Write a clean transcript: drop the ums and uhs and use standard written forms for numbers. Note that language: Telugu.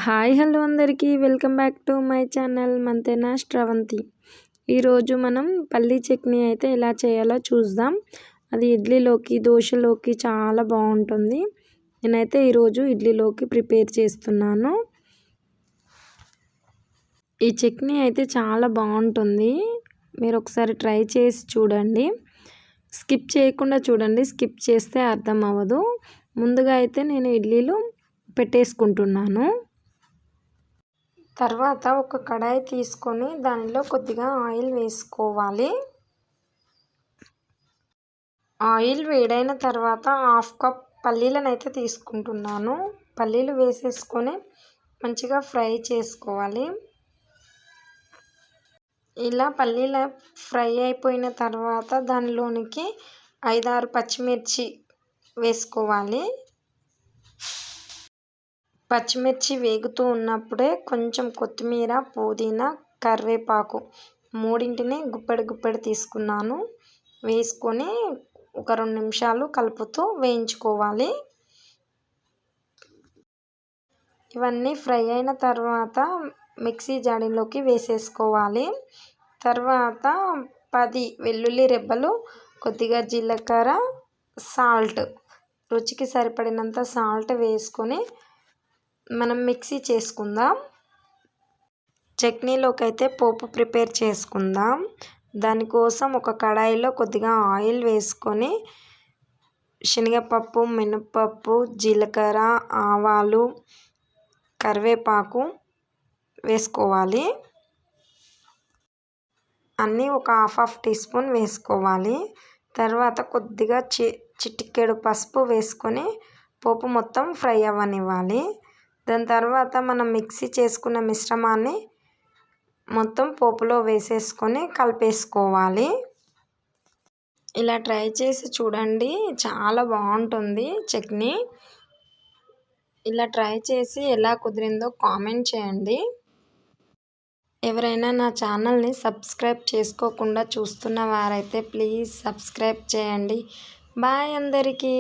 హాయ్ హలో అందరికీ welcome back to my channel Mantena Sravanthi. ఈరోజు మనం పల్లీ చట్నీ అయితే ఎలా చేయాలో చూద్దాం. అది ఇడ్లీలోకి దోశలోకి చాలా బాగుంటుంది. నేనైతే ఈరోజు ఇడ్లీలోకి ప్రిపేర్ చేస్తున్నాను. ఈ చట్నీ అయితే చాలా బాగుంటుంది. మీరు ఒకసారి ట్రై చేసి చూడండి. స్కిప్ చేయకుండా చూడండి, స్కిప్ చేస్తే అర్థం అవ్వదు. ముందుగా అయితే నేను ఇడ్లీలు పెట్టేసుకుంటున్నాను. తర్వాత ఒక కడాయి తీసుకొని దానిలో కొద్దిగా ఆయిల్ వేసుకోవాలి. ఆయిల్ వేడైన తర్వాత హాఫ్ కప్ పల్లీలను అయితే తీసుకుంటున్నాను. పల్లీలు వేసేసుకొని మంచిగా ఫ్రై చేసుకోవాలి. ఇలా పల్లీల ఫ్రై అయిపోయిన తర్వాత దానిలోనికి 5-6 పచ్చిమిర్చి వేసుకోవాలి. పచ్చిమిర్చి వేగుతూ ఉన్నప్పుడే కొంచెం కొత్తిమీర, పుదీనా, కరివేపాకు మూడింటిని గుప్పెడు తీసుకున్నాను. వేసుకొని ఒక 2 నిమిషాలు కలుపుతూ వేయించుకోవాలి. ఇవన్నీ ఫ్రై అయిన తర్వాత మిక్సీ జాడీలోకి వేసేసుకోవాలి. తర్వాత 10 వెల్లుల్లి రెబ్బలు, కొద్దిగా జీలకర్ర, సాల్ట్, రుచికి సరిపడినంత సాల్ట్ వేసుకొని మనం మిక్సీ చేసుకుందాం. చట్నీలోకి అయితే పోపు ప్రిపేర్ చేసుకుందాం. దానికోసం ఒక కడాయిలో కొద్దిగా ఆయిల్ వేసుకొని శనగపప్పు, మినపప్పు, జీలకర్ర, ఆవాలు, కరివేపాకు వేసుకోవాలి. అన్నీ ఒక హాఫ్ టీ స్పూన్ వేసుకోవాలి. తర్వాత కొద్దిగా చిటికెడు పసుపు వేసుకొని పోపు మొత్తం ఫ్రై అవ్వనివ్వాలి. దాని తర్వాత మనం మిక్సీ చేసుకున్న మిశ్రమాన్ని మొత్తం పోపులో వేసేసుకొని కలిపేసుకోవాలి. ఇలా ట్రై చేసి చూడండి, చాలా బాగుంటుంది చట్నీ. ఇలా ట్రై చేసి ఎలా కుదిరిందో కామెంట్ చేయండి. ఎవరైనా నా ఛానల్ని సబ్స్క్రైబ్ చేసుకోకుండా చూస్తున్న వారైతే ప్లీజ్ సబ్స్క్రైబ్ చేయండి. బాయ్ అందరికీ.